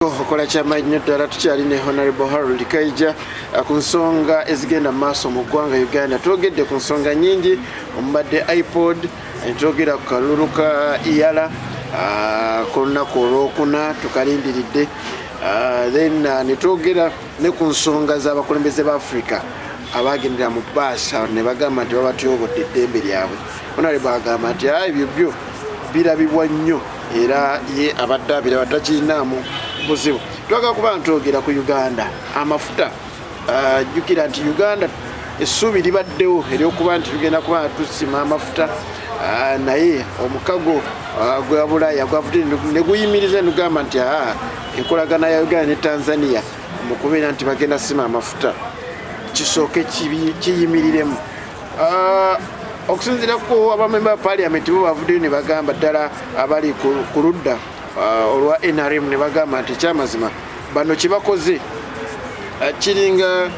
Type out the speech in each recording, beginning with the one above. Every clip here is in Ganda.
Okola ky'amannyo ddala tukyali ne Honorable Harold Kaija ku nsonga ezigenda maaso mu ggwanga Uganda. Twogedde ku nsonga nnyingi, omubadde iPod, twogera ku kalulu ka Iyala ku lunaku olwokuna tukalindiridde, then ne twogera ne ku nsonga z'abakulembeze ba Africa abagendera mu bbaasa ne bagamba nti babatyobodde eddembe lyabwe. Honorable agamba nti ebyo byo birabibwa nnyo era ye abadde abiraba takirinaamu buzibu. Twagala kuba ntwogera ku Uganda amafuta. Jjukira nti Uganda essuubi libaddewo ery'okuba nti tugenda kuba tusima amafuta, naye omukago gwa Bulaaya gwavudde ne guyimiriza ne gugamba nti enkolagana ya Uganda ne Tanzania mu kubeera nti bagenda sima amafuta kisooke kiyimiriremu. Okusinziira ku abamemba ba Parliament bo bavuddeyo ne bagamba ddala abali ku ludda olwa NRM ne bagamba nti ekyamazima bano kibakoze kiringa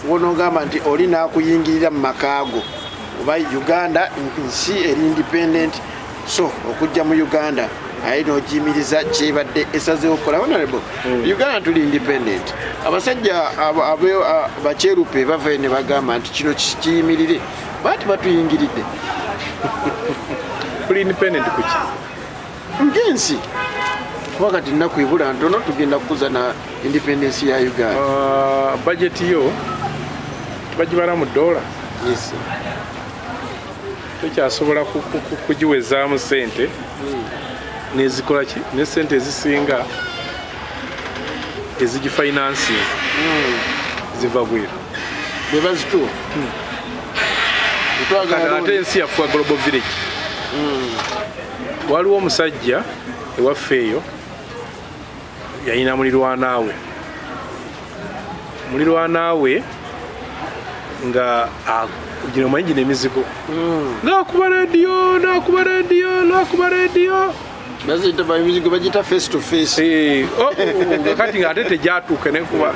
wonogamba nti oli naakuyingirira mu makaago oba Uganda nsi eri independent, so okujja mu Uganda aye n'ogiyimiriza kyebadde esazeewo okukola. Honorable, Uganda tuli independent, abasajja bakyerupe bavayo ne bagamba nti kino kiyimirire bati batuyingiridde. Tuli independent kuki ngensi wakati nnaku ibula ntono tugenda kukuza na independence ya Uganda. Budget yo bagibala mu dola. Yes. Tukyasobola kugiwezaamu sente nezikola ki ne sente ezisinga ezigifinancing ziva bweru bebazituwa ate ensi yafuwa global village. Waliwo omusajja ewaffe eyo yalina mulirwanaawe nga gino omanyi gino emizigo nakuba rediyo baziyita emizigo bagiyita face to face. Kati nga ate tegyatuuke nekuba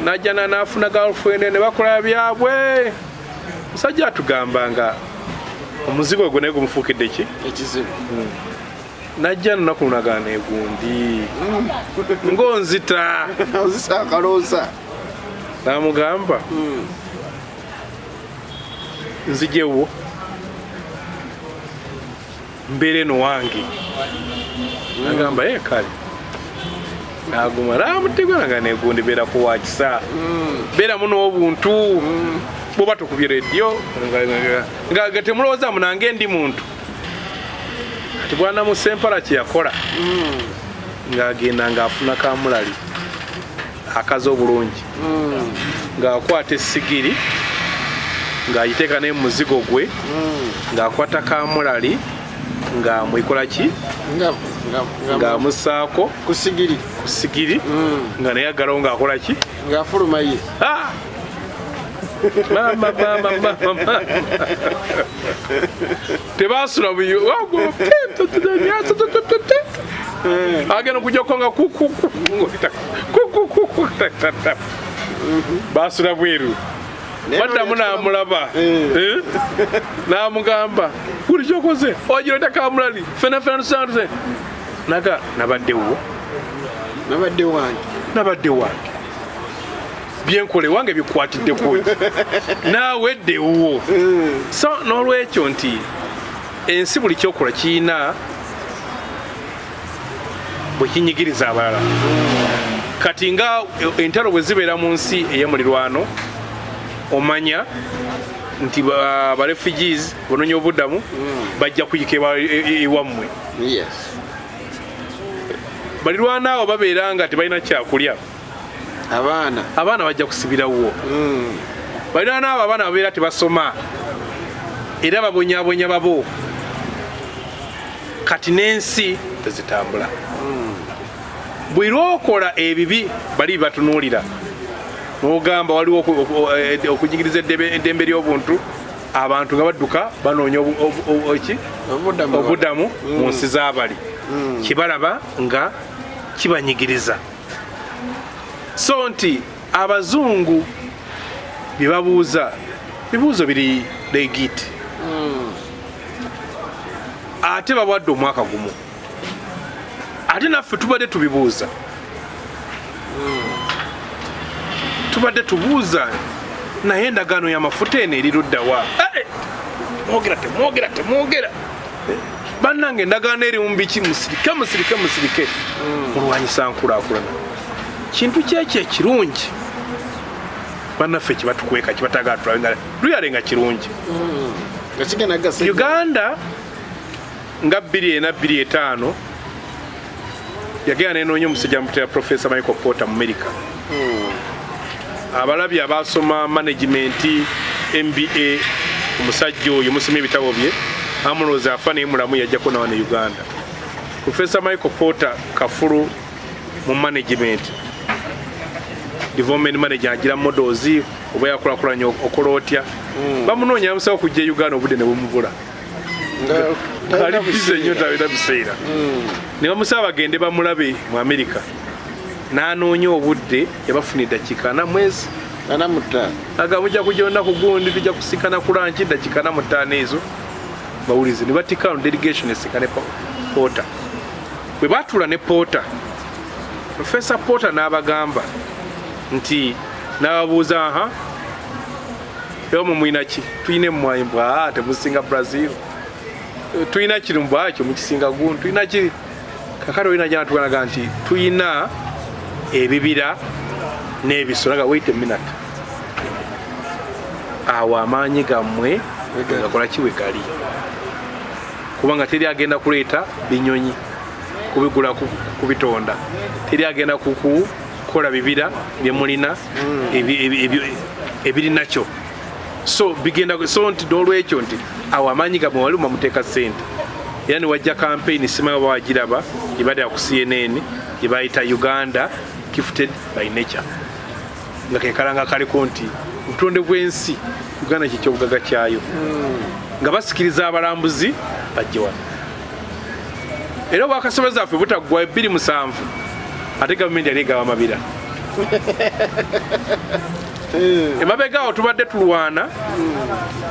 najja nafuna girlfriend ne bakola byabwe. Musajja atugamba nga omuzigo gwe naye gumufuukidde ki ekizibu. Najja nnaku lunagana egundi ng'onzita ozisa akaloosa namugamba nzijewo mbeere no wange. Nagamba kale naguma namuteganaga negundi beerako wakisa beeramu n'obuntu bwoba tukubye rediyo nga temulowooza munange ndi muntu. Kati bwana Musempala kyeyakola ng'agenda ng'afuna kamulali akaze obulungi ng'akwata essigiri ng'agiteeka ne muzigo gwe ng'akwata kamulali ng'amwikola ki ng'amusaako ku sigiri nga naye aggalawo ng'akola ki ng'afuluma ye. Mama tebasula agenda kujja konga basula bweru baddamu namulaba namugamba buli kyokoze ogireta kamulali fena tusanze naga nabadde wange byenkole wange bikwatidde kuki naawe ddewo. So n'olwekyo nti ensi buli kyokola kiyina bwe kinyigiriza abalala. Kati nga entalo bwe zibeera mu nsi ey'emulirwano omanya nti ba refugees bonoonya obuddamu bajja kuyikibwa ewammwe. Balirwana abo babeera nga tebalina kyakulya, abaana bajja kusibirawo. Balirwana abo abaana babeera tebasoma era babonyabonya babo. Kati n'ensi tezitambula. Bwe lwokola ebibi bali batunuulira n'ogamba waliwo okunyigiriza eddembe ly'obuntu, abantu nga badduka banoonya obuddamu mu nsi z'abali, kibalaba nga kibanyigiriza. So nti abazungu bye babuuza bibuuzo biri legit, ate bawadde omwaka gumu ate naffe tubadde tubibuuza tubadde tubuuza naye endagaano y'amafuta eno erirudda wa temwogera bannange endagaano eri mu biki musirike mulwanyisa nkulaakulana kintu kyekyo ekirungi bannaffe kibatukweka kibatagala tulabe luyale nga kirungi Uganda nga 2025 yagenda nenoonya omusajja mutera Professor Michael Porter mu America abalabye abasoma management MBA omusajja oyo musomye ebitabo bye amulooza afa naye mulamu yajjako nawa ne Uganda. Professor Michael Porter kafulu mu management development manager agira models oba yakulakulanya okola otya bamunoonya amusaba okujja Uganda obudde ne bumubula kali bize nnyo tabira biseera ne bamusaba bagende bamulabe mu America n'anoonya obudde yabafunira dakika na mwezi agamujja kujja olunaku gundi tujja kusikana ku lanchi dakika na mutaano ezo bawulize ne batika delegation esikane Porter bwe batula ne Porter Professor Porter n'abagamba nti n'ababuuza yomu mwina ki tuyine mmwaimbwa temusinga Brazil tuyina kiri mbwakyo mukisinga gundu tuyina kiri kakati oyina jana tukanaga nti tuyina ebibira n'ebisolo nga wait a minute awo amaanyi gammwe gakola kiwe gali kubanga teri agenda kuleeta binyonyi kubigula kubitonda teri agenda kukola bibira byemulina ebiri nakyo so bigenda so nti n'olwekyo nti awo amaanyi gammwe wali muteeka ssente era ne wajja campaign simanyi oba wagiraba gyebaddira ku CNN gyebayita Uganda gifted by nature nga kekalanga kaliko nti obutonde bw'ensi Uganda kyekyobugaga kyayo nga basikiriza abalambuzi bajje wano era obwakasobeza ffe butaggwa 2007 ate gavumenti yali egaba amabira emabega awo tubadde tulwana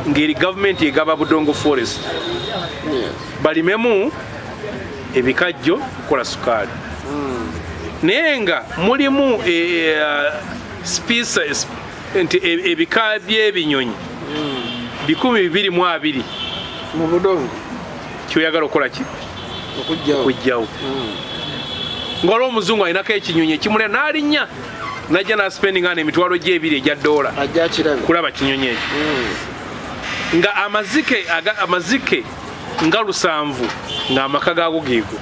ng'eri gavumenti egaba Budongo Forest balimemu ebikajjo kukola sukaali naye nga mulimu species nti ebika by'ebinyonyi 220 mu budongo kyoyagala okukola ki okujjawo ng'olwo omuzungu alinako ekinyonyi ekimulya n'alinnya najja n'aspendinga n'emitwalo gy'ebiri egya $, kulaba kinyonyi ekyo nga amazike nga 7 ng'amaka gaago geego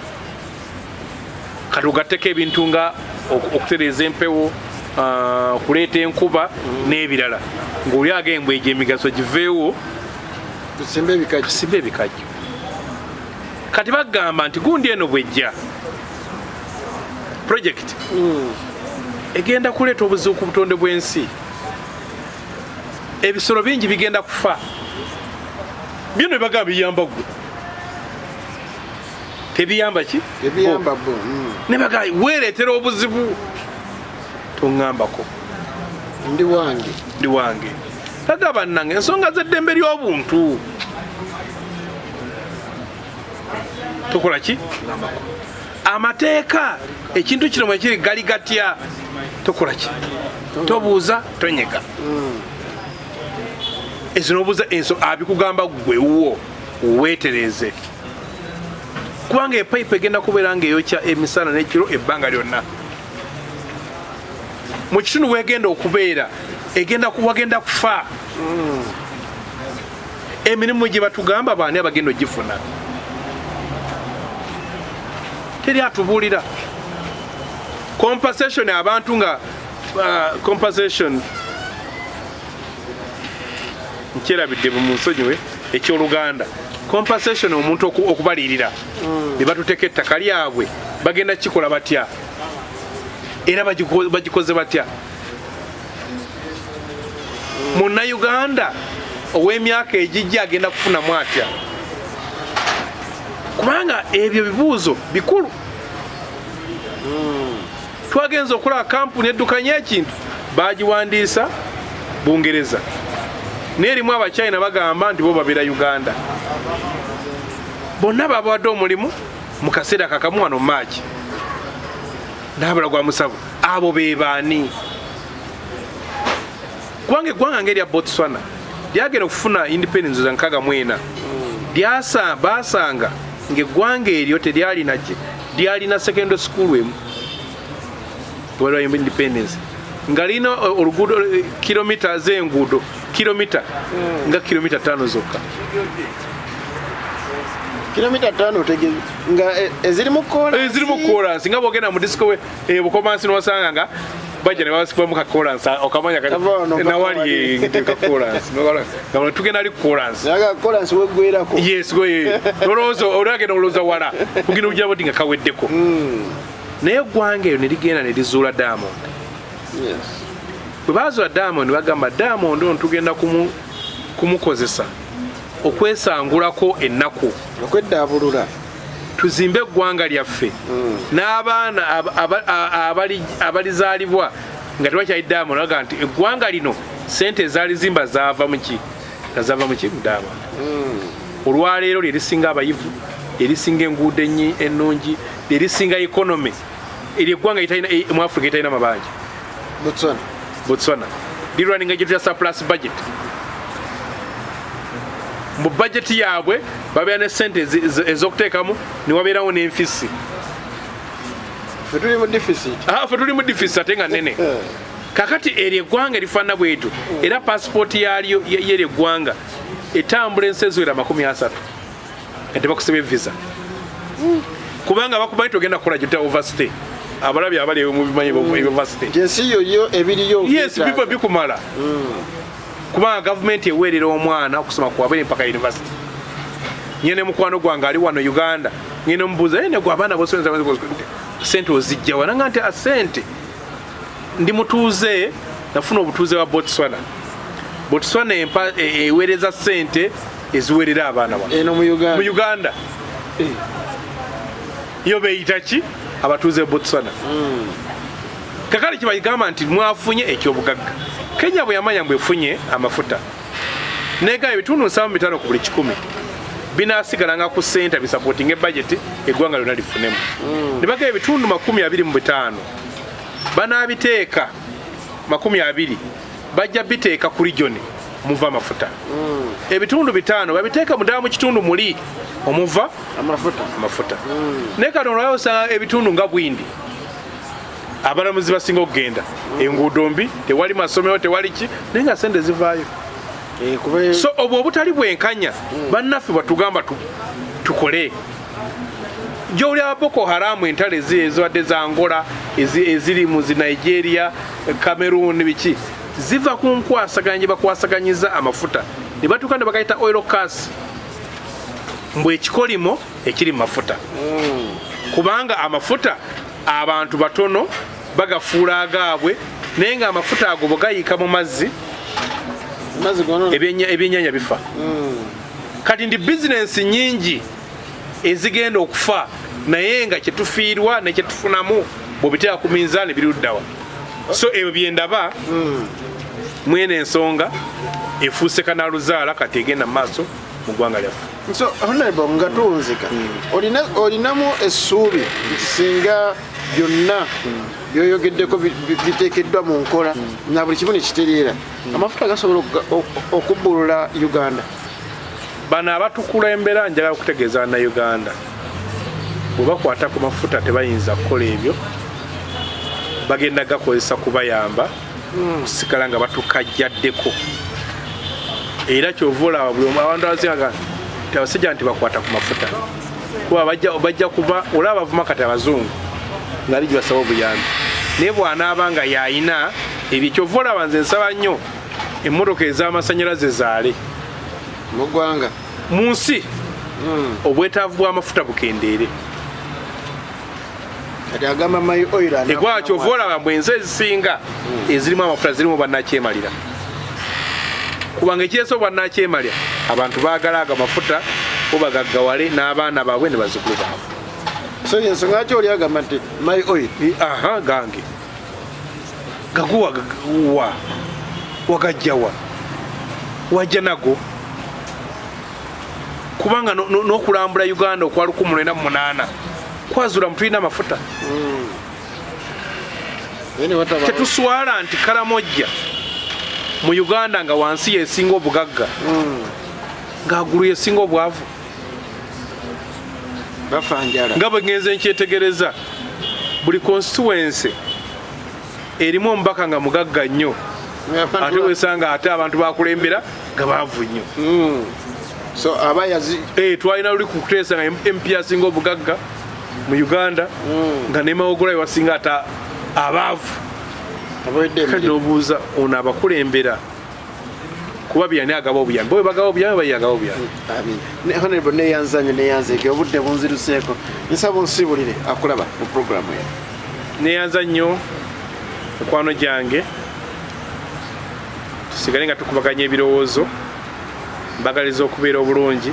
kati ogatteko ebintu nga okutereeza empewo okuleeta enkuba n'ebirala ng'oli agembwa egyo emigaso giveewo tusimbe ebikajjo kati bagamba nti gundi eno bwejja project egenda kuleeta obuzibu ku butonde bw'ensi ebisolo bingi bigenda kufa bino ebagamba biyamba gwe tebiyamba ki ne bagamba weereetera obuzibu toŋŋambako ndi wange bagamba nange ensonga z'eddembe ly'obuntu tokola ki amateeka ekintu kino mwe kiri gali gatya tokola ki tobuuza tonyega ezo nobuuza abikugamba gwewo weetereze kubanga epayipu egenda kubeera ng'eyokya emisana n'ekiro ebbanga lyonna mu kitundu wegenda okubeera wagenda kufa emirimu gye batugamba baani abagenda ogifuna teri atubuulira compensation abantu nga compensation nkyerabidde mu nsonyiwe ekyoluganda compensation omuntu okubalirira ne batuteeka ettaka lyabwe bagenda kikola batya era bagikoze batya Munnayuganda ow'emyaka egijja agenda kufunamu atya kubanga ebyo bibuuzo bikulu twagenza okulaba kampuni eddukanya ekintu bagiwandiisa Bungereza n'erimu Abachina bagamba nti bo babeera Uganda bonna babawadde omulimu mu kaseera kakamu wano Maachi n'abala gwa musavu abo be baani kubanga eggwanga ng'erya Botswana lyagenda okufuna independence za 64 baasanga ng'eggwanga eryo lyalina secondary school emu waliwo independence nga lina oluguudo kilomita z'enguudo nga kilomita 5 zokka kilomita 5 tegezi nga ezirimu kolansi nga bwogenda mu disco bukomansi n'osanga nga bajja ne babasibamu ka kolansi okamanya nawali ka kolansi nga tugenda ali kolansi weggwerako yes olwagenda olowooza wala kugenda ojja boti nga kaweddeko naye eggwanga eyo ne ligenda ne lizuula Diamond bwe baazuula Diamond bagamba Diamond ono tugenda kumukozesa okwesangulako ennaku okweddaabulula tuzimbe eggwanga lyaffe n'abaana abalizaalibwa nga tebakyali Diamond baga nti eggwanga lino sente ezalizimba zaava muki mu Diamond olwaleero lyerisinga abayivu lyerisinga enguudo ennungi lyerisinga economy eryo eggwanga mu Africa etalina mabanja Botswana lirwaninga gye tutya surplus budget mu budget yaabwe babeera ne sente ez'okuteekamu ne wabeerawo n'enfisi ffe tuli mu deficit ate nga nnene kakati eryo eggwanga erifaanana bwetu era passport yalyo yeryo eggwanga etambula ensi eziwera 30 nga tebakusaba visa kubanga bakumanyi togenda kukola gyo overstay abalabi abali mu bimanyi overstay ensi yoyo ebiriyo yes bikumala kubanga gavumenti eweerera omwana okusoma kwabere mpaka university nyene mukwano gwange ali wano Uganda ngene mubuuza ene gwa abaana bosonza sente ozijja wananga nti asente ndi mutuuze nafuna obutuuze wa Botswana eweereza sente eziweerera abaana bano eno mu Uganda yo beyita ki abatuuze Botswana kakali kibayigamba nti mwafunye ekyobugagga Kenya bwe yamanya mbwefunye amafuta nega ebitundu 7.5 ku buli 100 binasigalanga ku sente bisupporting budget eggwanga lyonna lifunemu ne baga ebitundu 25 banabiteeka 20 bajja biteeka ku region muva amafuta ebitundu 5 babiteeka mudamu mu kitundu muli omuva amafuta ne kano olwayo osanga ebitundu nga Bwindi abalamuzi basinga okugenda enguudo mbi tewali masomero tewali ki naye nga sente zivaayo so obwo obutali bwenkanya bannaffe batugamba tukole gy'oli aba Boko Haram entale ezibadde za Angola eziri mu Nigeria Cameroon biki ziva ku nkwasaganya gye bakwasaganyiza amafuta ne batuuka ne bagayita oil cars mbwe ekikolimo ekiri mu mafuta kubanga amafuta abantu batono bagafuula agaabwe naye nga amafuta ago bwegayika mu mazzi ebyennyanja bifa kati ndi bizinensi nyingi ezigenda okufa naye nga kyetufiirwa nekyetufunamu bwebiteeka ku minzaani biruddawa so ebyo byendaba mwene ensonga efuuse kanaluzaala kati egenda mu maaso mu ggwanga lyaffe so honorable nga tuwunzika olinamu essuubi nti singa byonna byoyogeddeko biteekeddwa mu nkola na buli kimu nekitereera amafuta gasobola okubbulula Uganda bano abatukulembera njagala okutegeeza bannayuganda bwe bakwata ku mafuta tebayinza kukola ebyo bagenda gakozesa kubayamba kusigala nga batukajjaddeko era kyova olaba buli abantu abazinga abasajja nti bakwata ku mafuta kuba bajja kuba olaba bavuma kati abazungu ngaali gye basaba obuyambi naye bw'anaaba nga yayina ebyo kyova olaba nze nsaba nnyo emmotoka ez'amasannyalaze zaale mu ggwanga mu nsi obwetaavu bw'amafuta bukendeere egwa kyova olaba mbwe ensi ezisinga ezirimu amafuta zirimu bannakyemalira kubanga ekyeso bannakyemalya abantu baagala ago amafuta obagaggawale n'abaana baabwe ne bazzukulu baabwe so ensonga lwaki oli agamba nti my oil gange gaguwa wagajjawa wajja nago kubanga n'okulambula Uganda okwa 1998 kwazula mutulina amafuta tetuswala nti Kalamojja mu Uganda nga wansi yesinga obugagga ng'agulu yesinga obwavu nga bwe ngenze nkyetegereza buli constituency erimu omubaka nga mugagga nnyo ate wesanga ate abantu bakulembera nga baavu nnyo twalina luli kukuteesa nga MP asinga obugagga mu Uganda nga ne Mawogolayo wasinga ate abaavu kati obuuza ono abakulembera kuba byani agaba obuyambi bwe bagaba obuyambi bayagaba obuyambi honorable neyanzeke obudde bunziruseeko nsaba onsibulire akulaba mu programu ye neyanza nnyo mukwano gyange tusigale nga tukubaganya ebirowoozo mbagaliza okubeera obulungi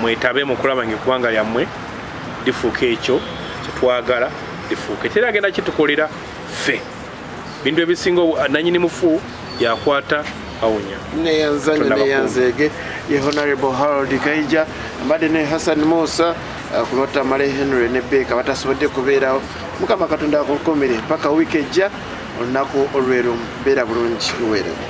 mwetabe mu kulaba ngaeggwanga lyammwe lifuuka ekyo kyetwagala lifuuke tera agenda kitukolera ffe bintu ebisinga nanyini mufu yakwata awunya neyanzege ye honorable Harold Kaija mbadde ne Hassan Musa kulota Male Henry ne Beka batasobodde kubeerawo mukama katonda akukomere mpaka wiiki ejja olunaku olwero mbeera bulungi luweereko